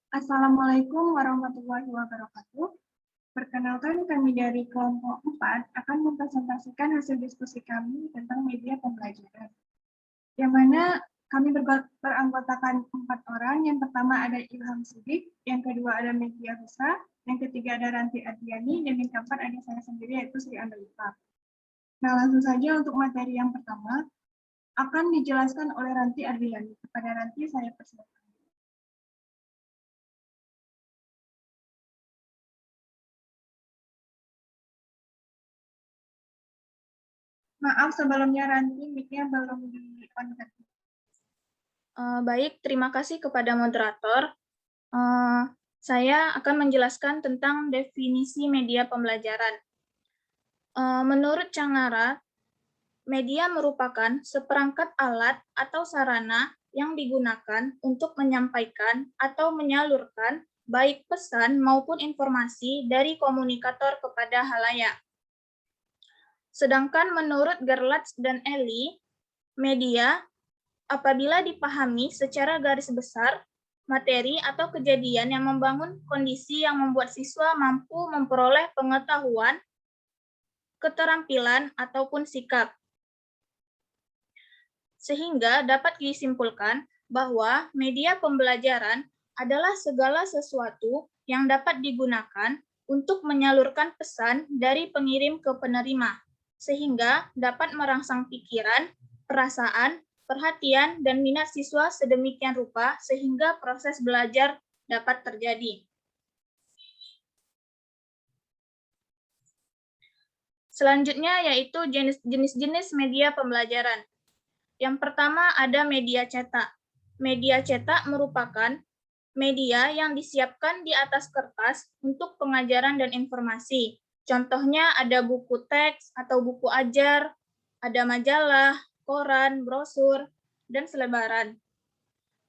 Assalamualaikum warahmatullahi wabarakatuh. Perkenalkan, kami dari kelompok 4 akan mempresentasikan hasil diskusi kami tentang media pembelajaran. Yang mana kami beranggotakan 4 orang. Yang pertama ada Ilham Sidik, yang kedua ada Media Husa, yang ketiga ada Ranti Adriani, dan yang keempat ada saya sendiri yaitu Sri Andalita. Nah, langsung saja untuk materi yang pertama akan dijelaskan oleh Ranti Adriani. Kepada Ranti saya persilakan. Maaf sebelumnya Ranti, mic-nya belum di-on. Baik, terima kasih kepada moderator. Saya akan menjelaskan tentang definisi media pembelajaran. Menurut Cangara, media merupakan seperangkat alat atau sarana yang digunakan untuk menyampaikan atau menyalurkan baik pesan maupun informasi dari komunikator kepada halayak. Sedangkan menurut Gerlach dan Ellie, media apabila dipahami secara garis besar, materi atau kejadian yang membangun kondisi yang membuat siswa mampu memperoleh pengetahuan, keterampilan, ataupun sikap. Sehingga dapat disimpulkan bahwa media pembelajaran adalah segala sesuatu yang dapat digunakan untuk menyalurkan pesan dari pengirim ke penerima, sehingga dapat merangsang pikiran, perasaan, perhatian, dan minat siswa sedemikian rupa sehingga proses belajar dapat terjadi. Selanjutnya yaitu jenis-jenis media pembelajaran. Yang pertama ada media cetak. Media cetak merupakan media yang disiapkan di atas kertas untuk pengajaran dan informasi. Contohnya ada buku teks atau buku ajar, ada majalah, koran, brosur, dan selebaran.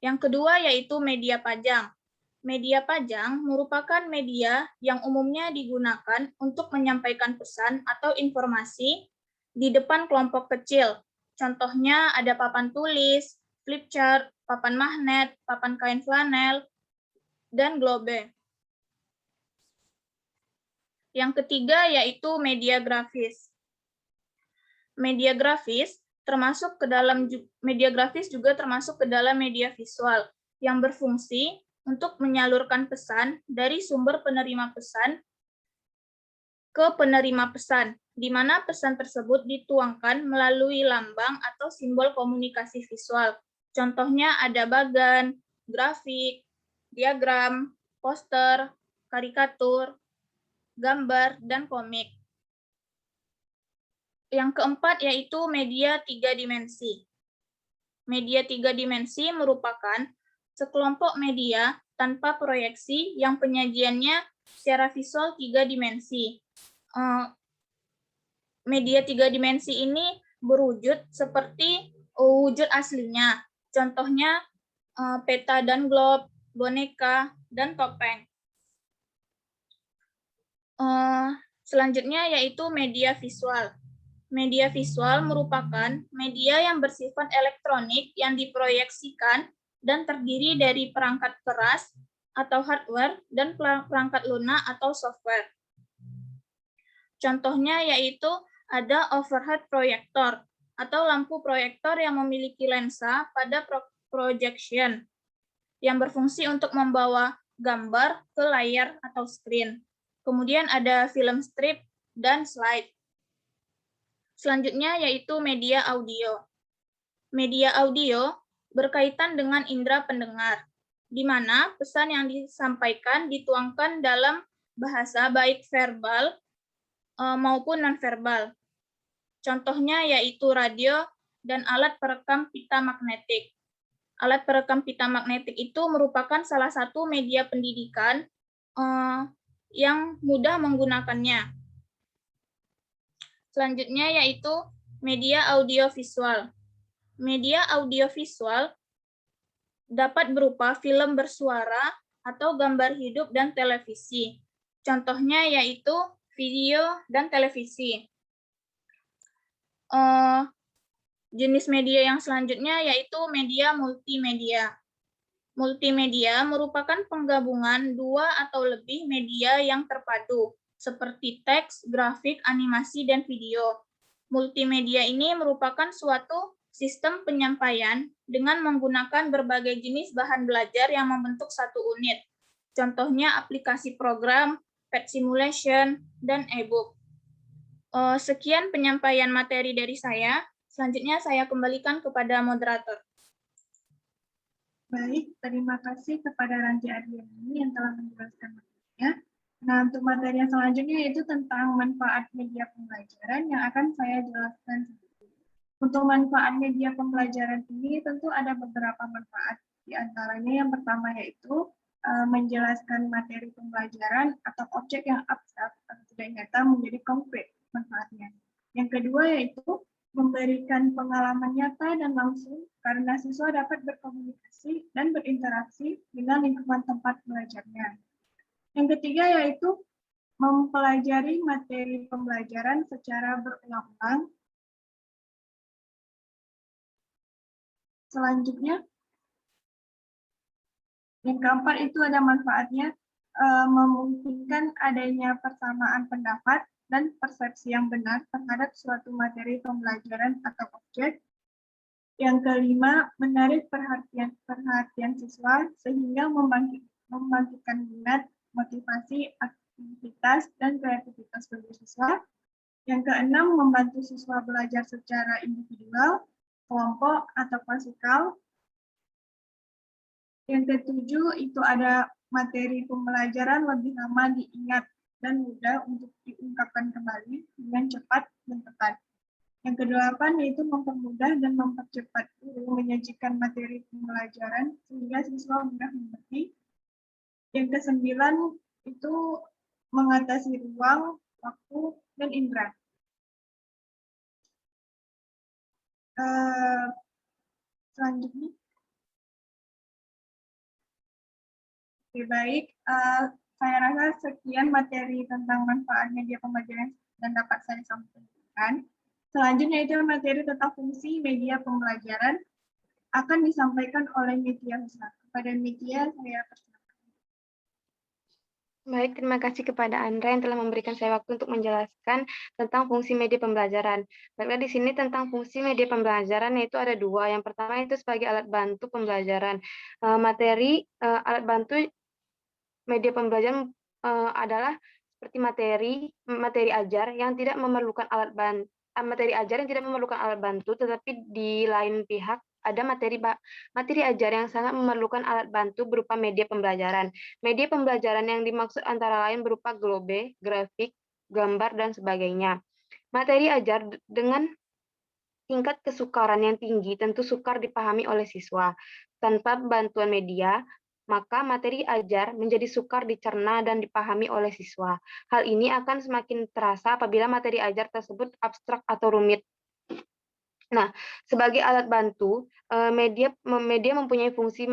Yang kedua yaitu media pajang. Media pajang merupakan media yang umumnya digunakan untuk menyampaikan pesan atau informasi di depan kelompok kecil. Contohnya ada papan tulis, flip chart, papan magnet, papan kain flanel, dan globe. Yang ketiga yaitu media grafis. Media grafis juga termasuk ke dalam media visual yang berfungsi untuk menyalurkan pesan dari sumber penerima pesan ke penerima pesan, di mana pesan tersebut dituangkan melalui lambang atau simbol komunikasi visual. Contohnya ada bagan, grafik, diagram, poster, karikatur, gambar, dan komik. Yang keempat yaitu media 3 dimensi. Media 3 dimensi merupakan sekelompok media tanpa proyeksi yang penyajiannya secara visual 3 dimensi. Media 3 dimensi ini berwujud seperti wujud aslinya. Contohnya peta dan globe, boneka, dan topeng. Selanjutnya yaitu media visual. Media visual merupakan media yang bersifat elektronik yang diproyeksikan dan terdiri dari perangkat keras atau hardware dan perangkat lunak atau software. Contohnya yaitu ada overhead proyektor atau lampu proyektor yang memiliki lensa pada projection yang berfungsi untuk membawa gambar ke layar atau screen. Kemudian ada film strip dan slide. Selanjutnya yaitu media audio. Media audio berkaitan dengan indera pendengar, di mana pesan yang disampaikan dituangkan dalam bahasa baik verbal maupun nonverbal. Contohnya yaitu radio dan alat perekam pita magnetik. Alat perekam pita magnetik itu merupakan salah satu media pendidikan yang mudah menggunakannya. Selanjutnya yaitu media audiovisual. Media audiovisual dapat berupa film bersuara atau gambar hidup dan televisi. Contohnya yaitu video dan televisi. Jenis media yang selanjutnya yaitu media multimedia. Multimedia merupakan penggabungan dua atau lebih media yang terpadu, seperti teks, grafik, animasi, dan video. Multimedia ini merupakan suatu sistem penyampaian dengan menggunakan berbagai jenis bahan belajar yang membentuk satu unit. Contohnya aplikasi program, pet simulation, dan e-book. Sekian penyampaian materi dari saya. Selanjutnya saya kembalikan kepada moderator. Baik, terima kasih kepada Ranti Ardiani yang telah menjelaskan materinya. Nah, untuk materi yang selanjutnya yaitu tentang manfaat media pembelajaran yang akan saya jelaskan. Untuk manfaat media pembelajaran ini tentu ada beberapa manfaat. Di antaranya yang pertama yaitu menjelaskan materi pembelajaran atau objek yang abstrak atau tidak nyata menjadi konkret manfaatnya. Yang kedua yaitu memberikan pengalaman nyata dan langsung karena siswa dapat berkomunikasi dan berinteraksi dengan lingkungan tempat belajarnya. Yang ketiga yaitu mempelajari materi pembelajaran secara berulang-ulang. Selanjutnya, yang keempat itu ada manfaatnya memungkinkan adanya persamaan pendapat dan persepsi yang benar terhadap suatu materi pembelajaran atau objek. Yang kelima, menarik perhatian siswa sehingga membangkitkan minat, motivasi, aktivitas, dan kreativitas bagi siswa. Yang keenam, membantu siswa belajar secara individual, kelompok, atau klasikal. Yang ketujuh, itu ada materi pembelajaran lebih lama diingat dan mudah untuk diungkapkan kembali dengan cepat dan tepat. Yang kedelapan yaitu mempermudah dan mempercepat guru menyajikan materi pembelajaran sehingga siswa mudah mengerti. Yang kesembilan itu mengatasi ruang, waktu, dan indera. Selanjutnya. Oke, baik. Saya rasa sekian materi tentang manfaat media pembelajaran dan dapat saya sampaikan. Selanjutnya itu materi tentang fungsi media pembelajaran akan disampaikan oleh Nitya Husna. Kepada Nitya, saya persilakan. Baik, terima kasih kepada Andra yang telah memberikan saya waktu untuk menjelaskan tentang fungsi media pembelajaran. Baiklah, di sini tentang fungsi media pembelajaran yaitu ada dua. Yang pertama itu sebagai alat bantu pembelajaran. Alat bantu media pembelajaran adalah seperti materi ajar yang tidak memerlukan alat bantu, tetapi di lain pihak ada materi ajar yang sangat memerlukan alat bantu berupa media pembelajaran. Media pembelajaran yang dimaksud antara lain berupa globe, grafik, gambar, dan sebagainya. Materi ajar dengan tingkat kesukaran yang tinggi tentu sukar dipahami oleh siswa. Tanpa bantuan media, maka materi ajar menjadi sukar dicerna dan dipahami oleh siswa. Hal ini akan semakin terasa apabila materi ajar tersebut abstrak atau rumit. Nah, sebagai alat bantu, media mempunyai fungsi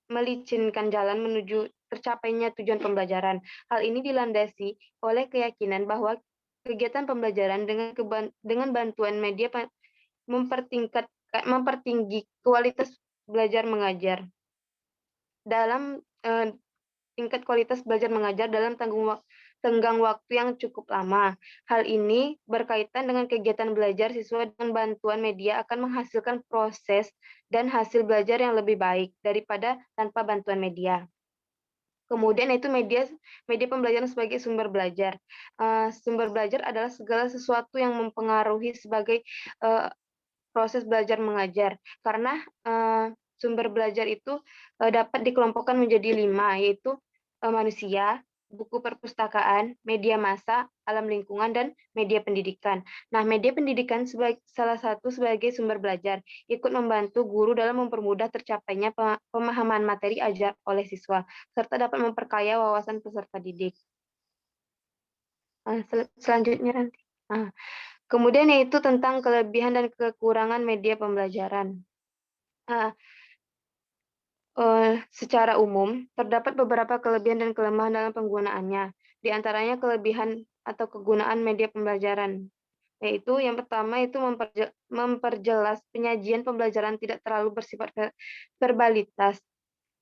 melicinkan jalan menuju tercapainya tujuan pembelajaran. Hal ini dilandasi oleh keyakinan bahwa kegiatan pembelajaran dengan bantuan media mempertinggi kualitas belajar mengajar. Dalam tingkat kualitas belajar mengajar dalam tenggang waktu yang cukup lama. Hal ini berkaitan dengan kegiatan belajar siswa dengan bantuan media akan menghasilkan proses dan hasil belajar yang lebih baik daripada tanpa bantuan media. Kemudian itu media pembelajaran sebagai sumber belajar. Sumber belajar adalah segala sesuatu yang mempengaruhi sebagai proses belajar mengajar. Karena sumber belajar itu dapat dikelompokkan menjadi 5, yaitu manusia, buku perpustakaan, media massa, alam lingkungan, dan media pendidikan. Nah, media pendidikan salah satu sebagai sumber belajar, ikut membantu guru dalam mempermudah tercapainya pemahaman materi ajar oleh siswa, serta dapat memperkaya wawasan peserta didik. Selanjutnya nanti. Kemudian yaitu tentang kelebihan dan kekurangan media pembelajaran. Secara umum, terdapat beberapa kelebihan dan kelemahan dalam penggunaannya. Di antaranya kelebihan atau kegunaan media pembelajaran, yaitu yang pertama itu memperjelas penyajian pembelajaran tidak terlalu bersifat verbalitas.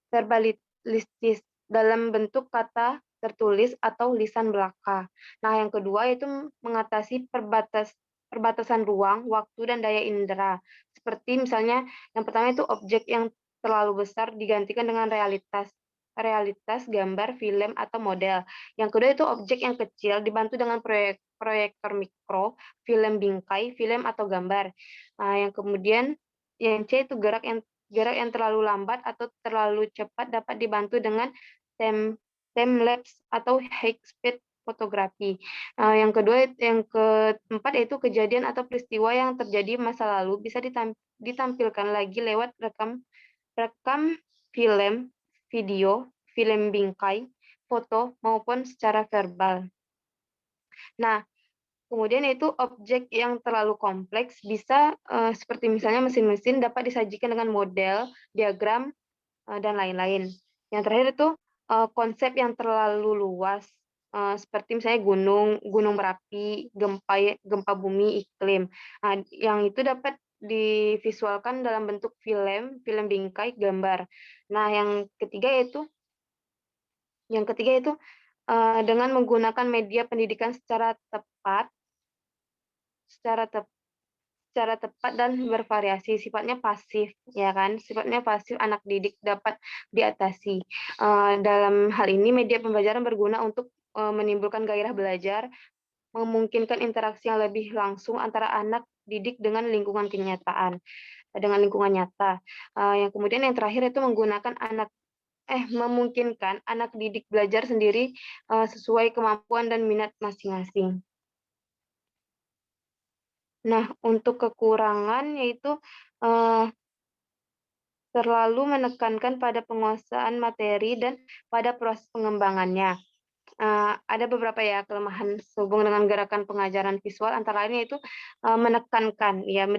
verbalistis dalam bentuk kata tertulis atau lisan belaka. Nah, yang kedua itu mengatasi perbatasan ruang, waktu, dan daya indera. Seperti misalnya yang pertama itu objek yang terlalu besar digantikan dengan realitas gambar, film, atau model. Yang kedua itu objek yang kecil dibantu dengan proyektor mikro, film bingkai, film atau gambar. Nah, yang kemudian yang C itu gerak yang terlalu lambat atau terlalu cepat dapat dibantu dengan time lapse atau high speed fotografi. Yang keempat yaitu kejadian atau peristiwa yang terjadi masa lalu bisa ditampilkan lagi lewat rekam film, video, film bingkai, foto, maupun secara verbal. Nah, kemudian itu objek yang terlalu kompleks bisa seperti misalnya mesin-mesin dapat disajikan dengan model, diagram, dan lain-lain. Yang terakhir itu konsep yang terlalu luas, seperti misalnya gunung berapi, gempa bumi, iklim. Nah, yang itu dapat divisualkan dalam bentuk film bingkai, gambar. Nah, yang ketiga itu dengan menggunakan media pendidikan secara tepat dan bervariasi, sifatnya pasif, ya kan? Sifatnya pasif, anak didik dapat diatasi. Dalam hal ini media pembelajaran berguna untuk menimbulkan gairah belajar, memungkinkan interaksi yang lebih langsung antara anak didik dengan lingkungan kenyataan, dengan lingkungan nyata. Yang kemudian yang terakhir itu memungkinkan anak didik belajar sendiri sesuai kemampuan dan minat masing-masing. Nah, untuk kekurangan yaitu terlalu menekankan pada penguasaan materi dan pada proses pengembangannya. Ada beberapa ya kelemahan sehubungan dengan gerakan pengajaran visual, antara lain yaitu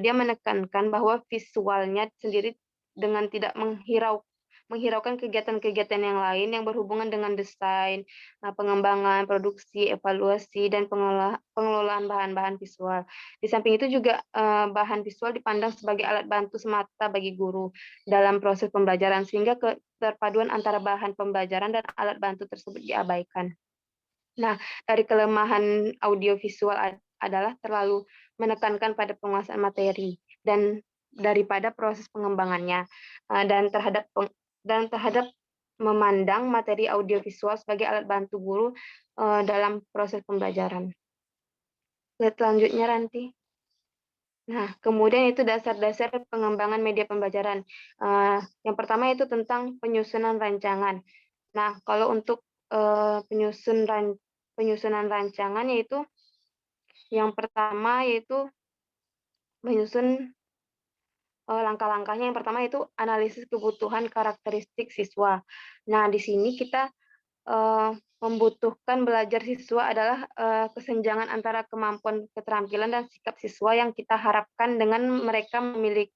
dia menekankan bahwa visualnya sendiri dengan tidak menghiraukan kegiatan-kegiatan yang lain yang berhubungan dengan desain, pengembangan, produksi, evaluasi, dan pengelolaan bahan-bahan visual. Di samping itu juga bahan visual dipandang sebagai alat bantu semata bagi guru dalam proses pembelajaran, sehingga keterpaduan antara bahan pembelajaran dan alat bantu tersebut diabaikan. Nah, dari kelemahan audiovisual adalah terlalu menekankan pada penguasaan materi dan daripada proses pengembangannya, dan terhadap memandang materi audiovisual sebagai alat bantu guru dalam proses pembelajaran. Slide selanjutnya, Ranti. Nah, kemudian itu dasar-dasar pengembangan media pembelajaran. Yang pertama itu tentang penyusunan rancangan. Nah, kalau untuk penyusunan rancangan yaitu yang pertama yaitu menyusun langkah-langkahnya. Yang pertama itu analisis kebutuhan karakteristik siswa. Nah, di sini kita membutuhkan belajar siswa adalah kesenjangan antara kemampuan keterampilan dan sikap siswa yang kita harapkan dengan mereka memiliki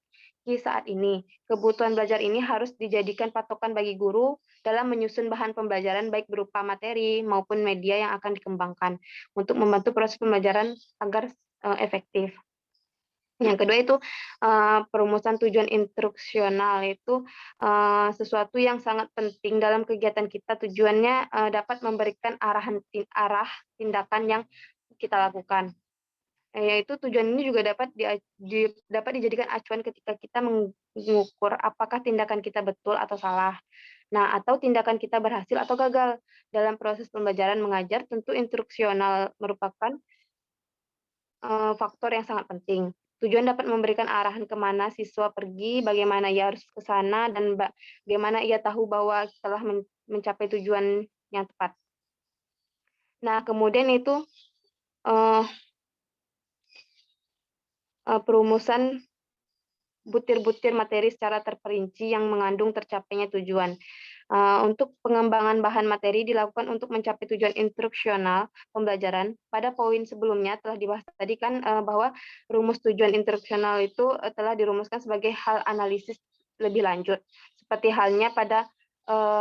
saat ini. Kebutuhan belajar ini harus dijadikan patokan bagi guru dalam menyusun bahan pembelajaran baik berupa materi maupun media yang akan dikembangkan untuk membantu proses pembelajaran agar efektif. Yang kedua itu perumusan tujuan instruksional, itu sesuatu yang sangat penting dalam kegiatan kita. Tujuannya dapat memberikan arah tindakan yang kita lakukan. Yaitu tujuan ini juga dapat dijadikan acuan ketika kita mengukur apakah tindakan kita betul atau salah. Nah, atau tindakan kita berhasil atau gagal dalam proses pembelajaran mengajar. Tentu instruksional merupakan faktor yang sangat penting. Tujuan dapat memberikan arahan kemana siswa pergi, bagaimana ia harus ke sana, dan bagaimana ia tahu bahwa telah mencapai tujuan yang tepat. Nah, kemudian itu perumusan butir-butir materi secara terperinci yang mengandung tercapainya tujuan. Untuk pengembangan bahan materi dilakukan untuk mencapai tujuan instruksional pembelajaran. Pada poin sebelumnya telah dibahas tadi kan bahwa rumus tujuan instruksional itu telah dirumuskan sebagai hal analisis lebih lanjut. Seperti halnya pada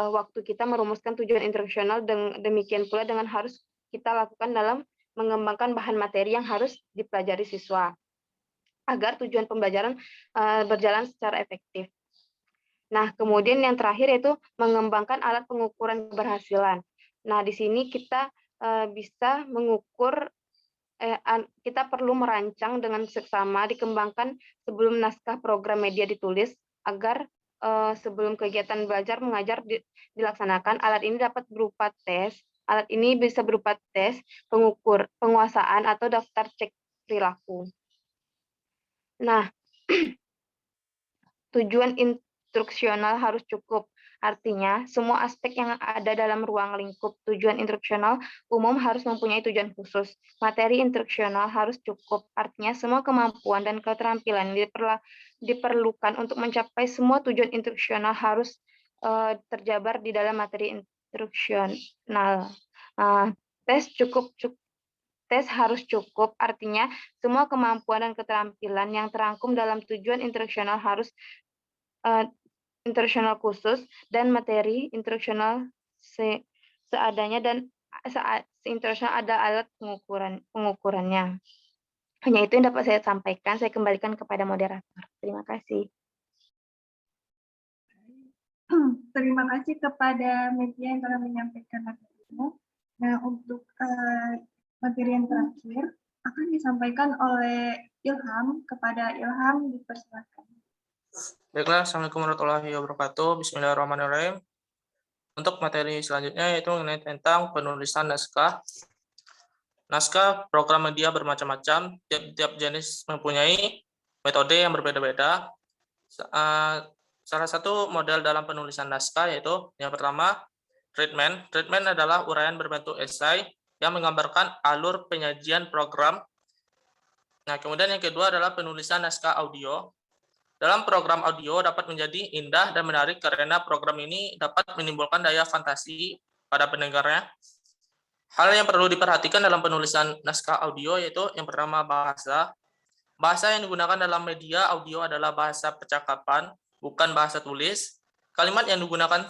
waktu kita merumuskan tujuan instruksional, demikian pula dengan harus kita lakukan dalam mengembangkan bahan materi yang harus dipelajari siswa agar tujuan pembelajaran berjalan secara efektif. Nah, kemudian yang terakhir itu mengembangkan alat pengukuran keberhasilan. Nah, di sini kita bisa mengukur, kita perlu merancang dengan seksama, dikembangkan sebelum naskah program media ditulis, agar sebelum kegiatan belajar mengajar dilaksanakan, alat ini dapat berupa tes. Alat ini bisa berupa tes, pengukur, penguasaan, atau daftar cek perilaku. Nah, tujuan instruksional harus cukup. Artinya, semua aspek yang ada dalam ruang lingkup tujuan instruksional umum harus mempunyai tujuan khusus. Materi instruksional harus cukup. Artinya, semua kemampuan dan keterampilan diperlukan untuk mencapai semua tujuan instruksional harus terjabar di dalam materi instruksional. Tes harus cukup, artinya semua kemampuan dan keterampilan yang terangkum dalam tujuan instruksional harus instruksional khusus, dan materi instruksional seadanya, dan instruksional ada alat pengukurannya. Hanya itu yang dapat saya sampaikan. Saya kembalikan kepada moderator. Terima kasih. Terima kasih kepada media yang telah menyampaikan materinya. Nah, untuk materi yang terakhir akan disampaikan oleh Ilham. Kepada Ilham, dipersilakan. Baiklah, Assalamualaikum warahmatullahi wabarakatuh. Bismillahirrahmanirrahim. Untuk materi selanjutnya yaitu mengenai tentang penulisan naskah. Naskah program media bermacam-macam, tiap jenis mempunyai metode yang berbeda-beda. Salah satu model dalam penulisan naskah yaitu yang pertama, treatment. Treatment adalah uraian berbentuk esai yang menggambarkan alur penyajian program. Nah, kemudian yang kedua adalah penulisan naskah audio. Dalam program audio dapat menjadi indah dan menarik karena program ini dapat menimbulkan daya fantasi pada pendengarnya. Hal yang perlu diperhatikan dalam penulisan naskah audio yaitu yang pertama bahasa. Bahasa yang digunakan dalam media audio adalah bahasa percakapan, bukan bahasa tulis. Kalimat yang digunakan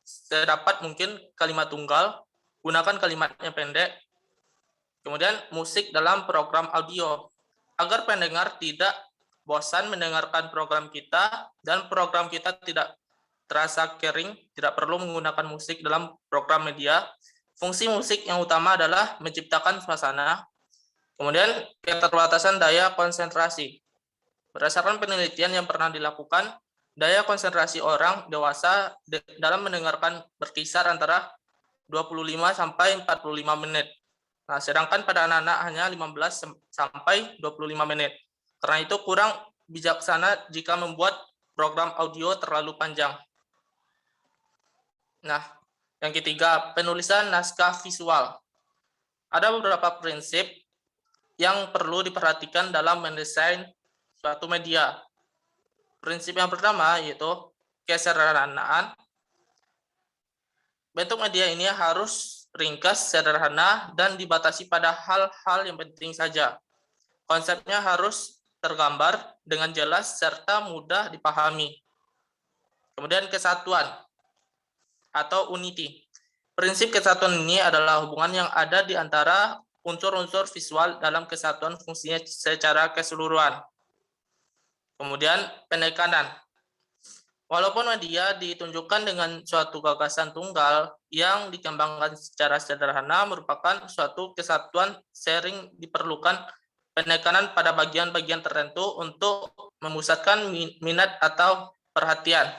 sedapat mungkin kalimat tunggal, gunakan kalimatnya pendek. Kemudian musik dalam program audio, agar pendengar tidak bosan mendengarkan program kita dan program kita tidak terasa kering, tidak perlu menggunakan musik dalam program media. Fungsi musik yang utama adalah menciptakan suasana. Kemudian keterbatasan daya konsentrasi. Berdasarkan penelitian yang pernah dilakukan, daya konsentrasi orang dewasa dalam mendengarkan berkisar antara 25 sampai 45 menit. Nah, sedangkan pada anak-anak hanya 15 sampai 25 menit. Karena itu kurang bijaksana jika membuat program audio terlalu panjang. Nah, yang ketiga, penulisan naskah visual. Ada beberapa prinsip yang perlu diperhatikan dalam mendesain suatu media. Prinsip yang pertama yaitu kesederhanaan. Bentuk media ini harus ringkas, sederhana, dan dibatasi pada hal-hal yang penting saja. Konsepnya harus tergambar dengan jelas serta mudah dipahami. Kemudian kesatuan atau unity. Prinsip kesatuan ini adalah hubungan yang ada di antara unsur-unsur visual dalam kesatuan fungsinya secara keseluruhan. Kemudian penekanan. Walaupun media ditunjukkan dengan suatu gagasan tunggal yang dikembangkan secara sederhana merupakan suatu kesatuan, sering diperlukan penekanan pada bagian-bagian tertentu untuk memusatkan minat atau perhatian.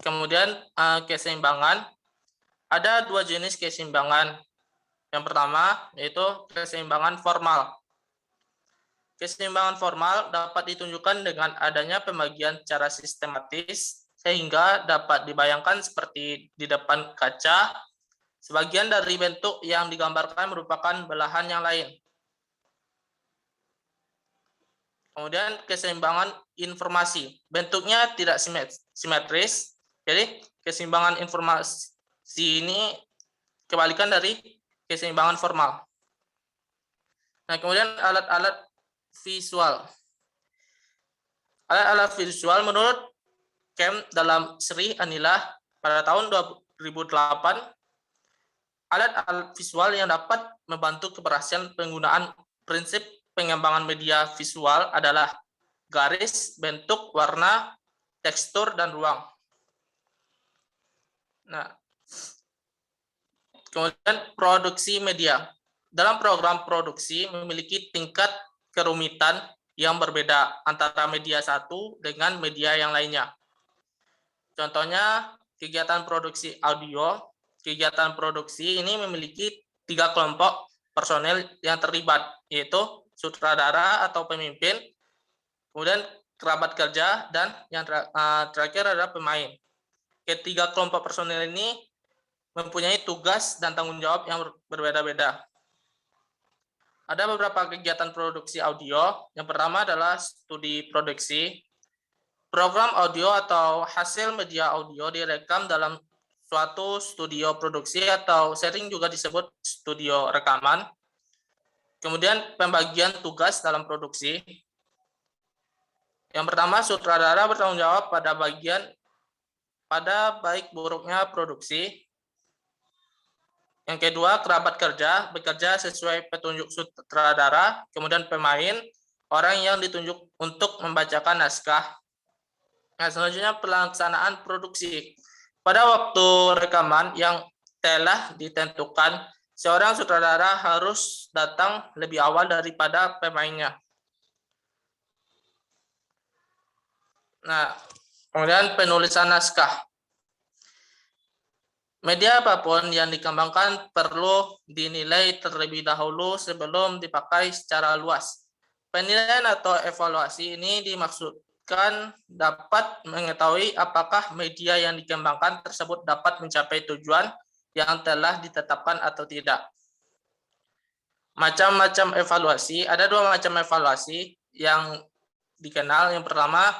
Kemudian keseimbangan. Ada dua jenis keseimbangan. Yang pertama yaitu keseimbangan formal. Keseimbangan formal dapat ditunjukkan dengan adanya pembagian secara sistematis sehingga dapat dibayangkan seperti di depan kaca. Sebagian dari bentuk yang digambarkan merupakan belahan yang lain. Kemudian keseimbangan informasi. Bentuknya tidak simetris. Jadi keseimbangan informasi ini kebalikan dari keseimbangan formal. Nah, kemudian alat-alat visual. Alat-alat visual menurut Kemp dalam Sri Anilah pada tahun 2008, alat-alat visual yang dapat membantu keberhasilan penggunaan prinsip pengembangan media visual adalah garis, bentuk, warna, tekstur, dan ruang. Nah, kemudian produksi media. Dalam program produksi memiliki tingkat kerumitan yang berbeda antara media satu dengan media yang lainnya. Contohnya, kegiatan produksi audio. Kegiatan produksi ini memiliki 3 kelompok personel yang terlibat, yaitu sutradara atau pemimpin, kemudian kerabat kerja, dan yang terakhir adalah pemain. Ketiga kelompok personel ini mempunyai tugas dan tanggung jawab yang berbeda-beda. Ada beberapa kegiatan produksi audio. Yang pertama adalah studi produksi. Program audio atau hasil media audio direkam dalam suatu studio produksi atau sering juga disebut studio rekaman. Kemudian pembagian tugas dalam produksi. Yang pertama, sutradara bertanggung jawab pada baik buruknya produksi. Yang kedua, kerabat kerja bekerja sesuai petunjuk sutradara. Kemudian pemain, orang yang ditunjuk untuk membacakan naskah. Nah, selanjutnya pelaksanaan produksi. Pada waktu rekaman yang telah ditentukan, seorang sutradara harus datang lebih awal daripada pemainnya. Nah, kemudian penulisan naskah. Media apapun yang dikembangkan perlu dinilai terlebih dahulu sebelum dipakai secara luas. Penilaian atau evaluasi ini dimaksudkan dapat mengetahui apakah media yang dikembangkan tersebut dapat mencapai tujuan yang telah ditetapkan atau tidak. Macam-macam evaluasi, ada 2 macam evaluasi yang dikenal. Yang pertama,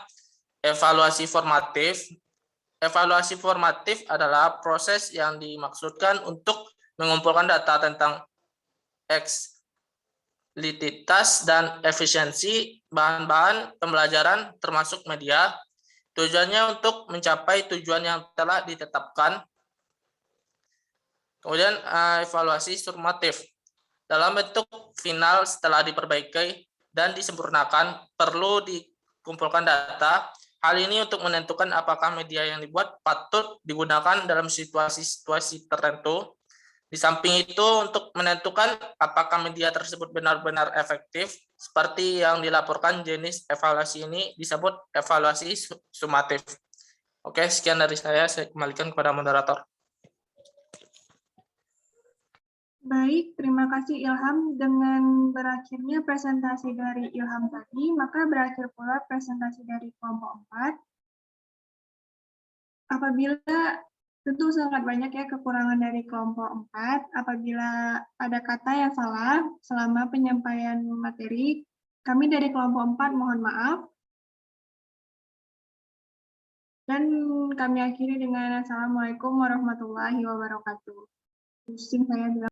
evaluasi formatif. Evaluasi formatif adalah proses yang dimaksudkan untuk mengumpulkan data tentang eksplisitas dan efisiensi bahan-bahan pembelajaran termasuk media. Tujuannya untuk mencapai tujuan yang telah ditetapkan. Kemudian evaluasi sumatif. Dalam bentuk final setelah diperbaiki dan disempurnakan, perlu dikumpulkan data. Hal ini untuk menentukan apakah media yang dibuat patut digunakan dalam situasi-situasi tertentu. Di samping itu, untuk menentukan apakah media tersebut benar-benar efektif, seperti yang dilaporkan, jenis evaluasi ini disebut evaluasi sumatif. Oke, sekian dari saya kembalikan kepada moderator. Baik, terima kasih Ilham. Dengan berakhirnya presentasi dari Ilham tadi, maka berakhir pula presentasi dari kelompok 4. Apabila tentu sangat banyak ya kekurangan dari kelompok 4, apabila ada kata yang salah selama penyampaian materi, kami dari kelompok 4 mohon maaf. Dan kami akhiri dengan Assalamualaikum warahmatullahi wabarakatuh. Pusing saya bilang.